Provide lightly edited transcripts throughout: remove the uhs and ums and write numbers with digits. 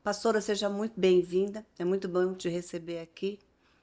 Pastora, seja muito bem-vinda. É muito bom te receber aqui.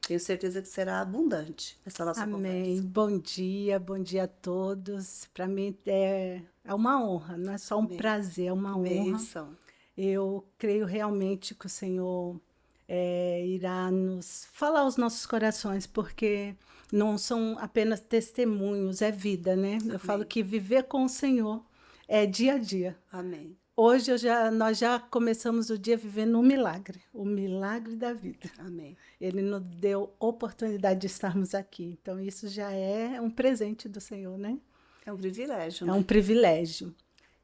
Tenho certeza que será abundante essa nossa Amém. conversa. Bom dia a todos. Para mim é uma honra, não é só um Amém. prazer, é uma Que honra. bênção. Eu creio realmente que o Senhor irá nos falar aos nossos corações, porque não são apenas testemunhos, é vida, né? Eu falo Amém. que viver com o Senhor é dia a dia. Amém. Hoje nós já começamos o dia vivendo um milagre, o milagre da vida. Amém. Ele nos deu oportunidade de estarmos aqui. Então, isso já é um presente do Senhor, né? É um privilégio, É um né? privilégio.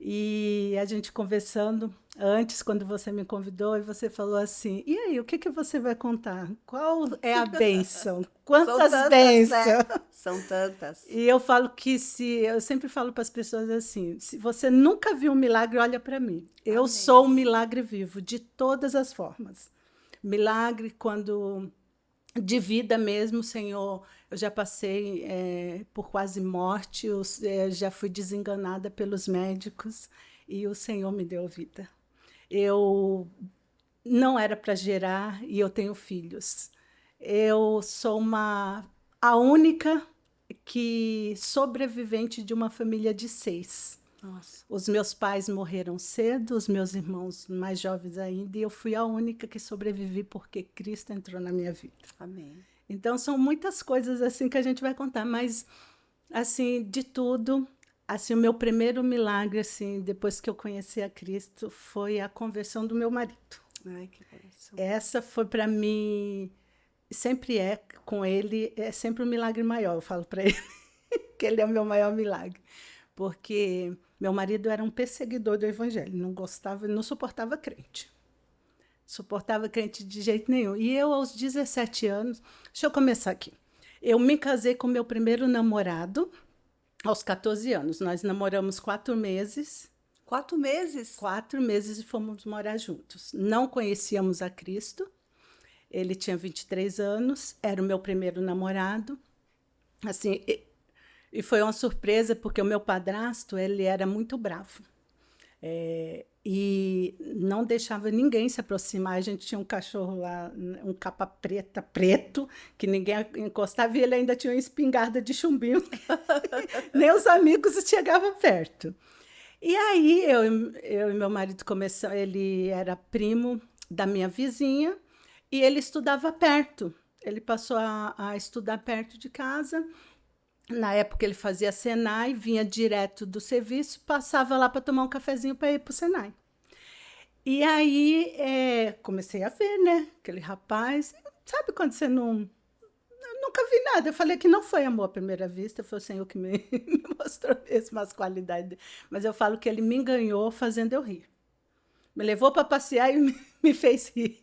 E a gente conversando antes, quando você me convidou, e você falou assim: e aí, o que que você vai contar? Qual é a bênção? São Quantas tantas, né? bênçãos? São tantas. E eu falo que eu sempre falo para as pessoas assim: se você nunca viu um milagre, olha para mim. Eu sou um Amém. milagre vivo, de todas as formas. Milagre quando de vida mesmo, Senhor. Eu já passei por quase morte, já fui desenganada pelos médicos e o Senhor me deu vida. Eu não era para gerar e eu tenho filhos. Eu sou a única que sobrevivente de uma família de 6. Nossa. Os meus pais morreram cedo, os meus irmãos mais jovens ainda, e eu fui a única que sobrevivi porque Cristo entrou na minha vida. Amém. Então são muitas coisas assim que a gente vai contar, mas assim, de tudo, assim, o meu primeiro milagre assim, depois que eu conheci a Cristo, foi a conversão do meu marido. Ai, que bênção. Essa foi para mim, sempre é com ele, é sempre um milagre maior, eu falo para ele, que ele é o meu maior milagre. Porque meu marido era um perseguidor do evangelho, não gostava, não suportava crente. Suportava crente de jeito nenhum. E eu, aos 17 anos, deixa eu começar aqui. Eu me casei com meu primeiro namorado aos 14 anos. Nós namoramos 4 meses. 4 meses? 4 meses e fomos morar juntos. Não conhecíamos a Cristo. Ele tinha 23 anos, era o meu primeiro namorado. Assim, e foi uma surpresa porque o meu padrasto, ele era muito bravo. E não deixava ninguém se aproximar. A gente tinha um cachorro lá, um capa preta, preto, que ninguém encostava, e ele ainda tinha uma espingarda de chumbinho. Nem os amigos chegavam perto. E aí eu e meu marido começamos, ele era primo da minha vizinha e ele estudava perto. Ele passou a estudar perto de casa. Na época ele fazia Senai, vinha direto do serviço, passava lá para tomar um cafezinho para ir para o Senai. E aí comecei a ver, né? Aquele rapaz. Sabe quando você não. Eu nunca vi nada. Eu falei que não foi amor à primeira vista, foi o Senhor que me, me mostrou mesmo as qualidades. Mas eu falo que ele me enganou fazendo eu rir. Me levou para passear e me fez rir.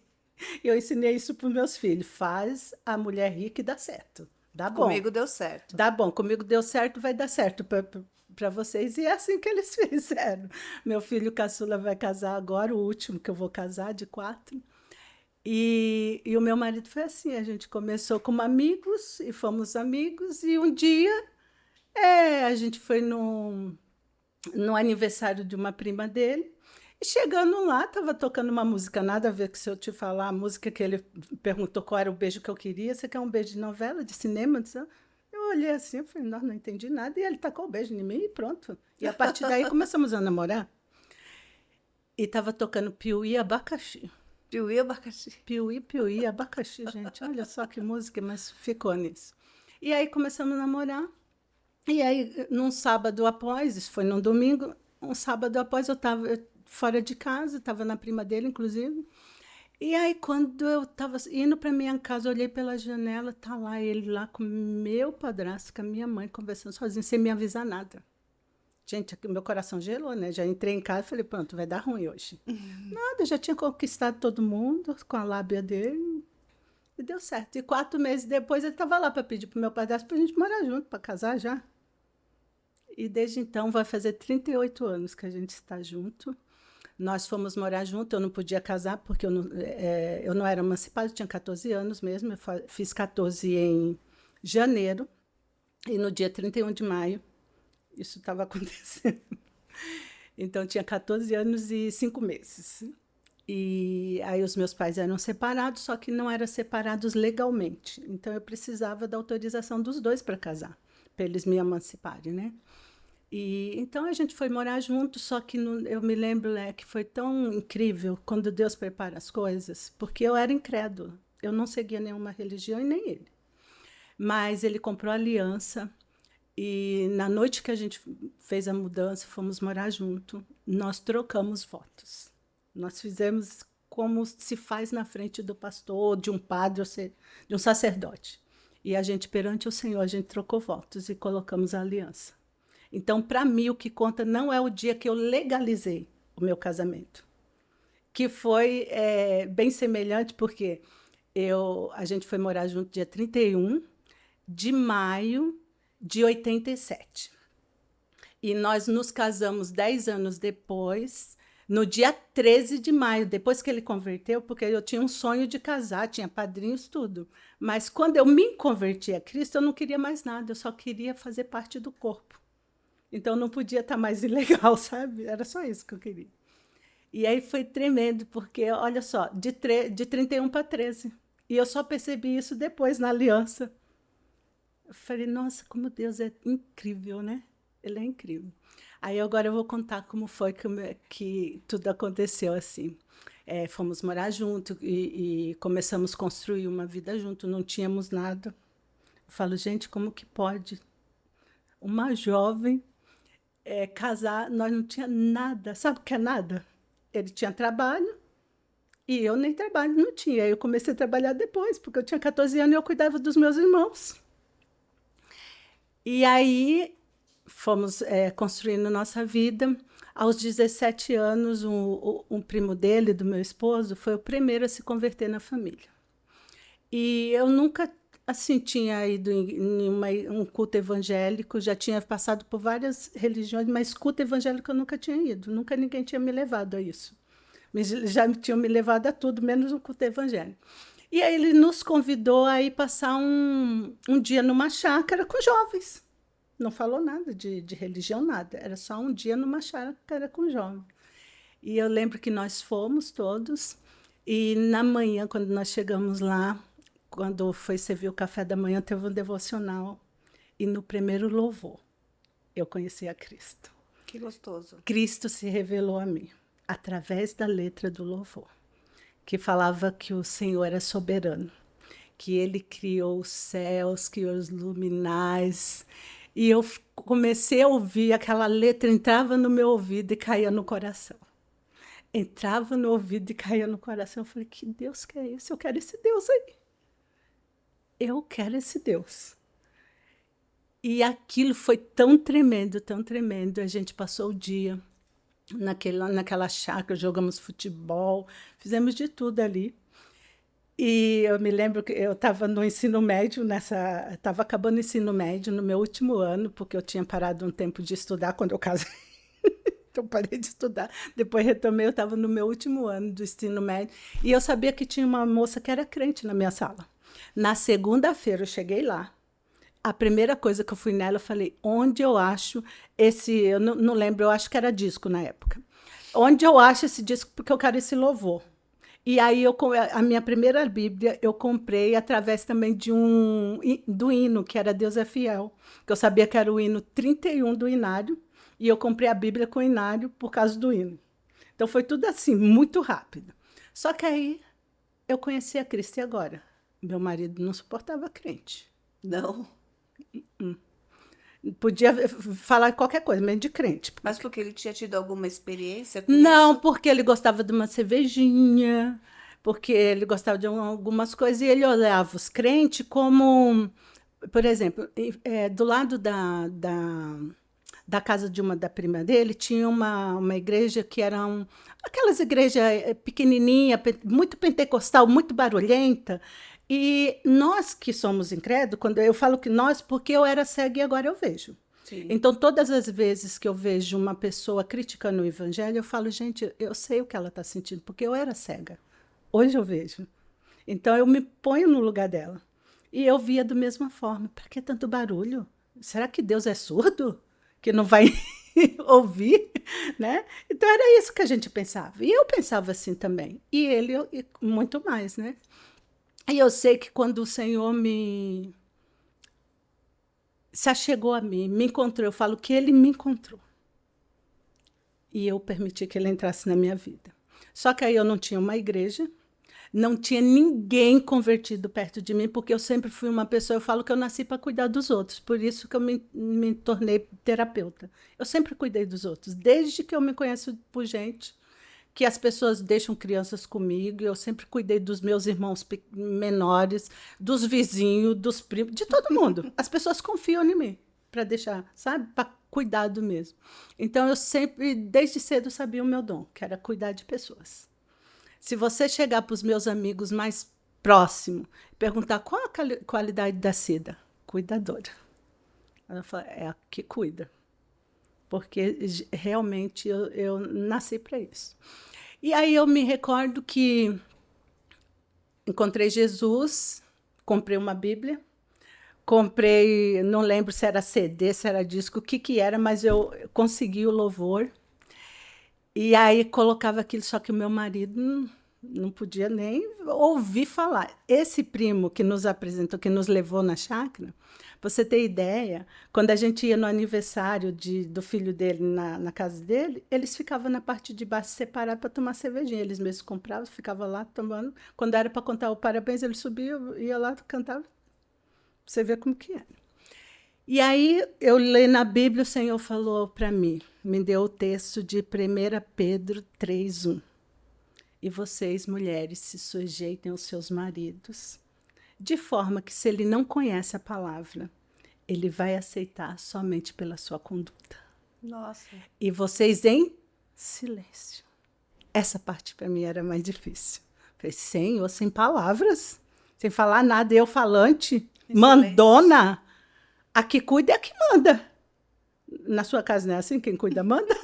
E eu ensinei isso para os meus filhos. Faz a mulher rir que dá certo. Dá bom. Comigo deu certo. Dá bom. Comigo deu certo, vai dar certo para vocês. E é assim que eles fizeram. Meu filho caçula vai casar agora, o último que eu vou casar, de 4. E o meu marido foi assim, a gente começou como amigos e fomos amigos, e um dia a gente foi no aniversário de uma prima dele, e chegando lá, estava tocando uma música, nada a ver com se eu te falar, a música que ele perguntou qual era o beijo que eu queria, você quer um beijo de novela, de cinema? Eu olhei assim, eu falei, não entendi nada, e ele tacou o beijo em mim e pronto. E a partir daí começamos a namorar, e estava tocando Piuí Abacaxi. Piuí, abacaxi. Piuí, Piuí, abacaxi, gente. Olha só que música, mas ficou nisso. E aí começamos a namorar. E aí, num sábado após, isso foi num domingo, um sábado após eu estava fora de casa, estava na prima dele, inclusive. E aí, quando eu estava indo para minha casa, eu olhei pela janela, tá lá ele lá com meu padrasto, com a minha mãe, conversando sozinho, sem me avisar nada. Gente, aqui meu coração gelou, né? Já entrei em casa e falei, pronto, vai dar ruim hoje. Nada, já tinha conquistado todo mundo com a lábia dele e deu certo. E 4 meses depois ele estava lá para pedir para o meu padrasto para a gente morar junto, para casar já. E desde então vai fazer 38 anos que a gente está junto. Nós fomos morar junto, eu não podia casar porque eu não era emancipada, eu tinha 14 anos mesmo. Eu fiz 14 em janeiro e no dia 31 de maio isso estava acontecendo. Então, tinha 14 anos e 5 meses. E aí os meus pais eram separados, só que não eram separados legalmente. Então eu precisava da autorização dos dois para casar, para eles me emanciparem, né? E então a gente foi morar junto, só que eu me lembro, né, que foi tão incrível quando Deus prepara as coisas, porque eu era incrédula. Eu não seguia nenhuma religião e nem ele. Mas ele comprou aliança e na noite que a gente fez a mudança, fomos morar junto, nós trocamos votos. Nós fizemos como se faz na frente do pastor, de um padre, de um sacerdote. E a gente, perante o Senhor, a gente trocou votos e colocamos a aliança. Então, para mim, o que conta não é o dia que eu legalizei o meu casamento, que foi bem semelhante, porque a gente foi morar junto dia 31 de maio de 87. E nós nos casamos 10 anos depois, no dia 13 de maio, depois que ele converteu, porque eu tinha um sonho de casar, tinha padrinhos, tudo. Mas quando eu me converti a Cristo, eu não queria mais nada, eu só queria fazer parte do corpo. Então não podia estar mais ilegal, sabe? Era só isso que eu queria. E aí foi tremendo, porque, olha só, de 31 para 13. E eu só percebi isso depois, na aliança. Eu falei, nossa, como Deus é incrível, né? Ele é incrível. Aí agora eu vou contar como foi que tudo aconteceu assim. Fomos morar junto e começamos a construir uma vida junto, não tínhamos nada. Eu falo, gente, como que pode uma jovem casar? Nós não tinha nada. Sabe o que é nada? Ele tinha trabalho e eu nem trabalho não tinha. Aí eu comecei a trabalhar depois, porque eu tinha 14 anos e eu cuidava dos meus irmãos. E aí fomos construindo nossa vida. Aos 17 anos, um primo dele, do meu esposo, foi o primeiro a se converter na família. E eu nunca assim tinha ido em um culto evangélico, já tinha passado por várias religiões, mas culto evangélico eu nunca tinha ido, nunca ninguém tinha me levado a isso. Já tinham me levado a tudo, menos um culto evangélico. E aí ele nos convidou a ir passar um dia numa chácara com jovens. Não falou nada de religião, nada. Era só um dia numa chácara com jovens. E eu lembro que nós fomos todos. E na manhã, quando nós chegamos lá, quando foi servir o café da manhã, teve um devocional. E no primeiro louvor, eu conheci a Cristo. Que gostoso. Cristo se revelou a mim, através da letra do louvor, que falava que o Senhor é soberano, que Ele criou os céus, criou os luminares. E eu comecei a ouvir, aquela letra entrava no meu ouvido e caía no coração. Entrava no ouvido e caía no coração. Eu falei, que Deus que é esse? Eu quero esse Deus aí. Eu quero esse Deus. E aquilo foi tão tremendo, tão tremendo. A gente passou o dia naquela chácara, jogamos futebol, fizemos de tudo ali. E eu me lembro que eu estava no ensino médio, estava acabando o ensino médio no meu último ano, porque eu tinha parado um tempo de estudar quando eu casei. Então parei de estudar, depois retomei, eu estava no meu último ano do ensino médio, e eu sabia que tinha uma moça que era crente na minha sala. Na segunda-feira eu cheguei lá, a primeira coisa que eu fui nela, eu falei, onde eu acho eu não lembro, eu acho que era disco na época. Onde eu acho esse disco, porque eu quero esse louvor. E aí a minha primeira Bíblia eu comprei através também do hino, que era Deus é Fiel, que eu sabia que era o hino 31 do Inário, e eu comprei a Bíblia com o Inário por causa do hino. Então foi tudo assim, muito rápido. Só que aí eu conheci a Cristo e agora. Meu marido não suportava crente. Não? Podia falar qualquer coisa, menos de crente. Mas porque ele tinha tido alguma experiência com Não, isso? porque ele gostava de uma cervejinha, porque ele gostava de algumas coisas, e ele olhava os crentes como, por exemplo, do lado da casa de uma da prima dele, tinha uma igreja que era aquelas igrejas pequenininha, muito pentecostal, muito barulhenta. E nós que somos incrédulos, quando eu falo que nós, porque eu era cega e agora eu vejo. Sim. Então, todas as vezes que eu vejo uma pessoa criticando o evangelho, eu falo, gente, eu sei o que ela está sentindo, porque eu era cega. Hoje eu vejo. Então, eu me ponho no lugar dela. E eu via da mesma forma. Para que tanto barulho? Será que Deus é surdo? Que não vai ouvir, né? Então era isso que a gente pensava. E eu pensava assim também. E ele e muito mais, né? E eu sei que quando o Senhor se achegou a mim, me encontrou, eu falo que ele me encontrou. E eu permiti que ele entrasse na minha vida. Só que aí eu não tinha uma igreja, não tinha ninguém convertido perto de mim, porque eu sempre fui uma pessoa, eu falo que eu nasci para cuidar dos outros, por isso que eu me tornei terapeuta. Eu sempre cuidei dos outros, desde que eu me conheço por gente, que as pessoas deixam crianças comigo, eu sempre cuidei dos meus irmãos menores, dos vizinhos, dos primos, de todo mundo. As pessoas confiam em mim para deixar, sabe? Para cuidado mesmo. Então eu sempre, desde cedo, sabia o meu dom, que era cuidar de pessoas. Se você chegar para os meus amigos mais próximos e perguntar qual a qualidade da Cida, cuidadora. Ela fala, é a que cuida. Porque realmente eu nasci para isso. E aí eu me recordo que encontrei Jesus, comprei uma Bíblia, comprei, não lembro se era CD, se era disco, o que era, mas eu consegui o louvor. E aí colocava aquilo, só que o meu marido não podia nem ouvir falar. Esse primo que nos apresentou, que nos levou na chácara, pra você ter ideia, quando a gente ia no aniversário do filho dele na casa dele, eles ficavam na parte de baixo separados para tomar cervejinha. Eles mesmos compravam, ficavam lá tomando. Quando era para contar o parabéns, ele subia, ia lá, cantava. Você vê como que é. E aí, eu leio na Bíblia, o Senhor falou para mim, me deu o texto de 1 Pedro 3:1. E vocês, mulheres, se sujeitem aos seus maridos, de forma que, se ele não conhece a palavra, ele vai aceitar somente pela sua conduta. Nossa. E vocês em silêncio. Essa parte para mim era mais difícil. Falei, Senhor, sem palavras, sem falar nada, eu falante, mandona. A que cuida é a que manda. Na sua casa não é assim? Quem cuida manda?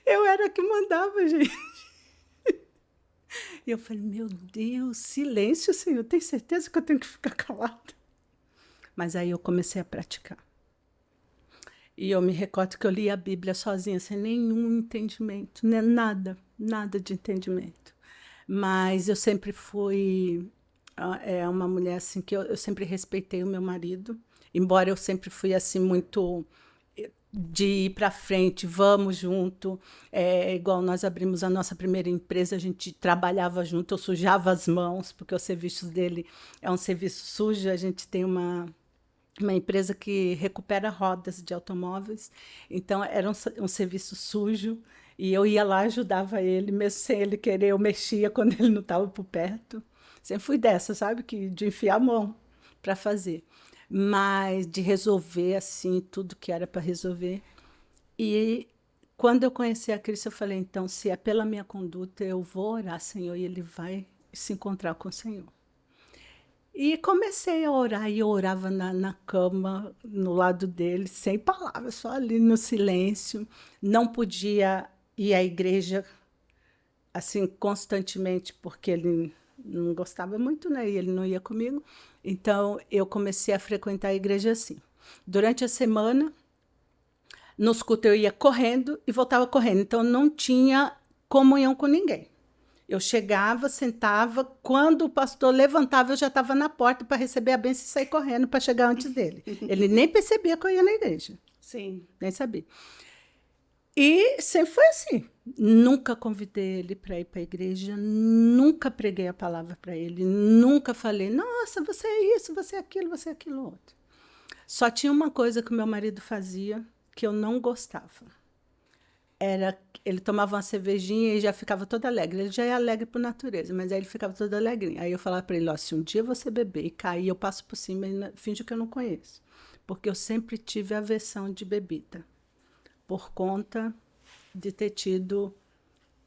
Eu era a que mandava, gente. E eu falei, meu Deus, silêncio, Senhor. Tem certeza que eu tenho que ficar calada? Mas aí eu comecei a praticar. E eu me recordo que eu li a Bíblia sozinha, sem nenhum entendimento. Né? Nada de entendimento. Mas eu sempre fui... uma mulher assim que eu sempre respeitei o meu marido, embora eu sempre fui assim muito de ir para frente, vamos junto, igual nós abrimos a nossa primeira empresa, a gente trabalhava junto, eu sujava as mãos, porque o serviço dele é um serviço sujo, a gente tem uma empresa que recupera rodas de automóveis, então era um serviço sujo, e eu ia lá, ajudava ele, mesmo sem ele querer, eu mexia quando ele não estava por perto. Sempre fui dessa, sabe? De enfiar a mão para fazer. Mas de resolver, assim, tudo que era para resolver. E quando eu conheci a Cristo, eu falei, então, se é pela minha conduta, eu vou orar, Senhor, e ele vai se encontrar com o Senhor. E comecei a orar, e eu orava na cama, no lado dele, sem palavras, só ali no silêncio. Não podia ir à igreja, assim, constantemente, porque ele não gostava muito, né? E ele não ia comigo. Então, eu comecei a frequentar a igreja assim. Durante a semana, nos cultos eu ia correndo e voltava correndo. Então, não tinha comunhão com ninguém. Eu chegava, sentava, quando o pastor levantava, eu já estava na porta para receber a bênção e sair correndo para chegar antes dele. Ele nem percebia que eu ia na igreja. Sim. Nem sabia. E sempre foi assim. Nunca convidei ele para ir para a igreja, nunca preguei a palavra para ele, nunca falei, nossa, você é isso, você é aquilo outro. Só tinha uma coisa que o meu marido fazia que eu não gostava. Ele tomava uma cervejinha e já ficava todo alegre. Ele já é alegre por natureza, mas aí ele ficava todo alegrinho. Aí eu falava para ele, ó, se um dia você beber e cair, eu passo por cima e finjo que eu não conheço. Porque eu sempre tive aversão de bebida, por conta de ter tido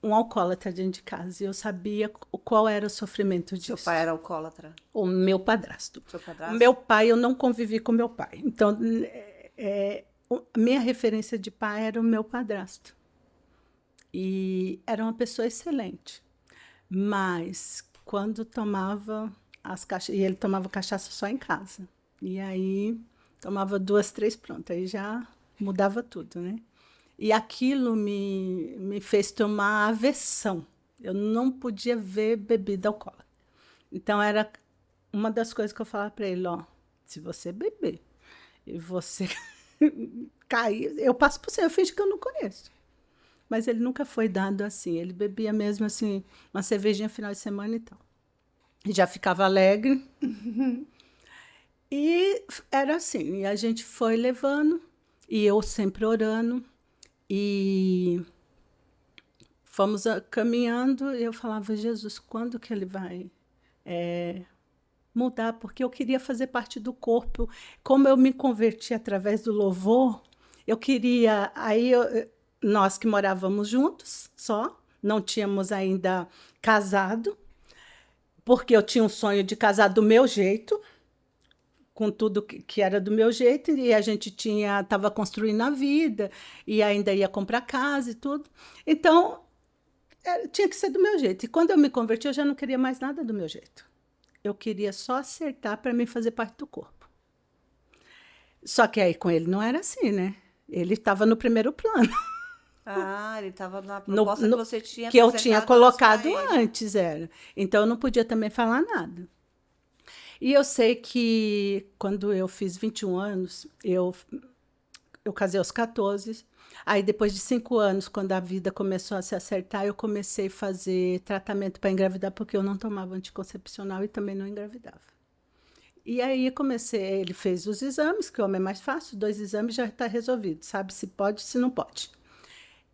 um alcoólatra dentro de casa. E eu sabia qual era o sofrimento disso. Seu pai era alcoólatra? O meu padrasto. Seu padrasto? O meu pai, eu não convivi com meu pai. Então, a minha referência de pai era o meu padrasto. E era uma pessoa excelente. Mas, quando tomava as cachaças... E ele tomava cachaça só em casa. E aí, Tomava 2, 3, pronto. Aí já mudava tudo, né? E aquilo me fez tomar aversão. Eu não podia ver bebida alcoólica. Então, era uma das coisas que eu falava para ele, ó, se você beber e você cair, eu passo por cima, eu finjo que eu não conheço. Mas ele nunca foi dado assim. Ele bebia mesmo, assim, uma cervejinha final de semana e tal. E já ficava alegre. E era assim, e a gente foi levando, e eu sempre orando, e fomos caminhando, e eu falava, Jesus, quando que ele vai mudar? Porque eu queria fazer parte do corpo. Como eu me converti através do louvor, eu queria... Nós que morávamos juntos, só, não tínhamos ainda casado, porque eu tinha um sonho de casar do meu jeito, com tudo que era do meu jeito, e a gente estava construindo a vida, e ainda ia comprar casa e tudo. Então, tinha que ser do meu jeito. E quando eu me converti, eu já não queria mais nada do meu jeito. Eu queria só acertar para mim fazer parte do corpo. Só que aí com ele não era assim, né? Ele estava no primeiro plano. Ah, ele estava na proposta que você tinha que eu tinha apresentado antes pra colocado ele. antes, era. Então, eu não podia também falar nada. E eu sei que quando eu fiz 21 anos, eu casei aos 14. Aí, depois de 5 anos, quando a vida começou a se acertar, eu comecei a fazer tratamento para engravidar, porque eu não tomava anticoncepcional e também não engravidava. E aí ele fez os exames, que o homem é mais fácil, 2 exames já está resolvido, sabe se pode, se não pode.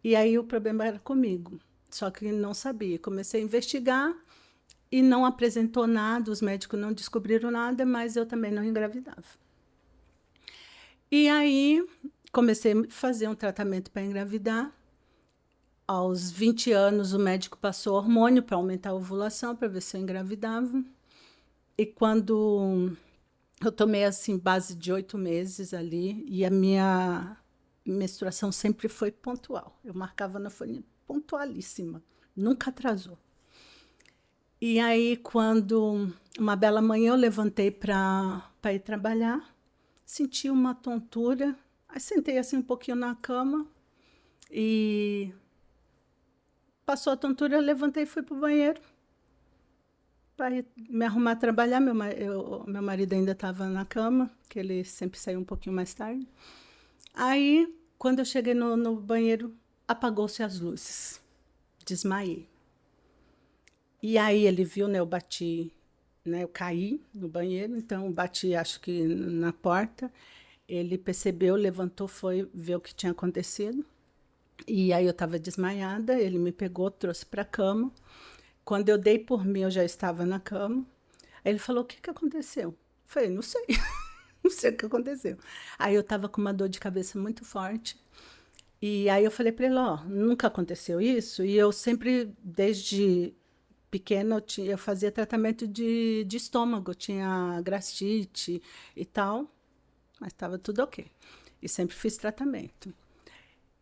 E aí o problema era comigo, só que não sabia. Comecei a investigar e não apresentou nada, os médicos não descobriram nada, mas eu também não engravidava. E aí comecei a fazer um tratamento para engravidar. Aos 20 anos, o médico passou hormônio para aumentar a ovulação, para ver se eu engravidava. E quando eu tomei, assim, base de 8 meses ali, e a minha menstruação sempre foi pontual. Eu marcava na folhinha, pontualíssima, nunca atrasou. E aí, quando uma bela manhã eu levantei para ir trabalhar, senti uma tontura, aí sentei assim um pouquinho na cama e passou a tontura, eu levantei e fui para o banheiro para me arrumar a trabalhar. Meu marido ainda estava na cama, que ele sempre saiu um pouquinho mais tarde. Aí, quando eu cheguei no banheiro, apagou-se as luzes, desmaiei. E aí ele viu, né, eu bati, né, eu caí no banheiro, então bati, acho que na porta. Ele percebeu, levantou, foi ver o que tinha acontecido. E aí eu estava desmaiada, ele me pegou, trouxe para a cama. Quando eu dei por mim, eu já estava na cama. Aí ele falou, o que aconteceu? Eu falei, não sei, não sei o que aconteceu. Aí eu estava com uma dor de cabeça muito forte. E aí eu falei para ele, ó, nunca aconteceu isso. E eu sempre, desde pequena, eu fazia tratamento de estômago, tinha gastrite e tal, mas estava tudo ok. E sempre fiz tratamento.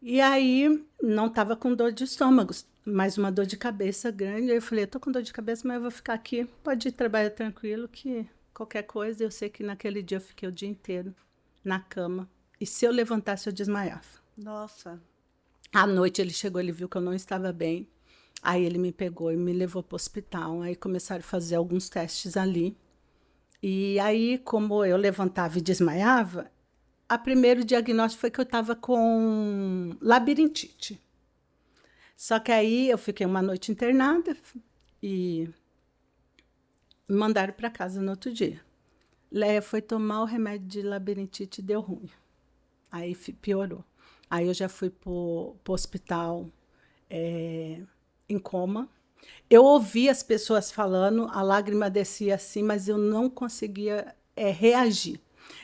E aí, não estava com dor de estômago, mas uma dor de cabeça grande. Aí eu falei, eu tô com dor de cabeça, mas eu vou ficar aqui. Pode ir trabalhar tranquilo, que qualquer coisa. Eu sei que naquele dia eu fiquei o dia inteiro na cama. E se eu levantasse, eu desmaiava. Nossa. À noite ele chegou, ele viu que eu não estava bem. Aí ele me pegou e me levou para o hospital. Aí começaram a fazer alguns testes ali. E aí, como eu levantava e desmaiava, o primeiro diagnóstico foi que eu estava com labirintite. Só que aí eu fiquei uma noite internada e me mandaram para casa no outro dia. Leia foi tomar o remédio de labirintite e deu ruim. Aí piorou. Aí eu já fui para o hospital em coma. Eu ouvia as pessoas falando, a lágrima descia assim, mas eu não conseguia reagir.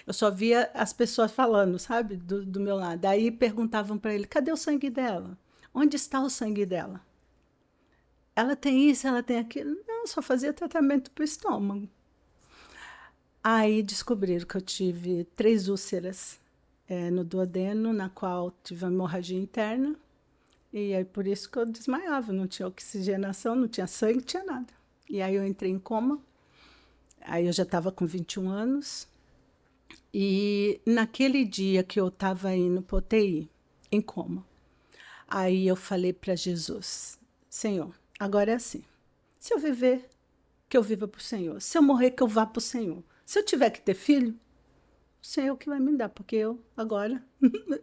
Eu só via as pessoas falando, sabe, do meu lado. Aí perguntavam para ele, cadê o sangue dela? Onde está o sangue dela? Ela tem isso, ela tem aquilo. Não, só fazia tratamento para o estômago. Aí descobriram que eu tive 3 úlceras no duodeno, na qual tive uma hemorragia interna. E aí por isso que eu desmaiava, não tinha oxigenação, não tinha sangue, não tinha nada. E aí eu entrei em coma. Aí eu já estava com 21 anos. E naquele dia que eu estava indo para UTI, em coma, aí eu falei para Jesus, Senhor, agora é assim, se eu viver, que eu viva para o Senhor. Se eu morrer, que eu vá para o Senhor. Se eu tiver que ter filho, o Senhor que vai me dar, porque eu agora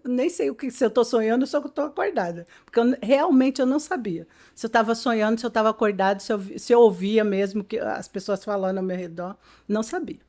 nem sei o que, se eu estou sonhando, só que eu estou acordada. Porque realmente eu não sabia. Se eu estava sonhando, se eu estava acordada, se eu ouvia mesmo que as pessoas falando ao meu redor, não sabia.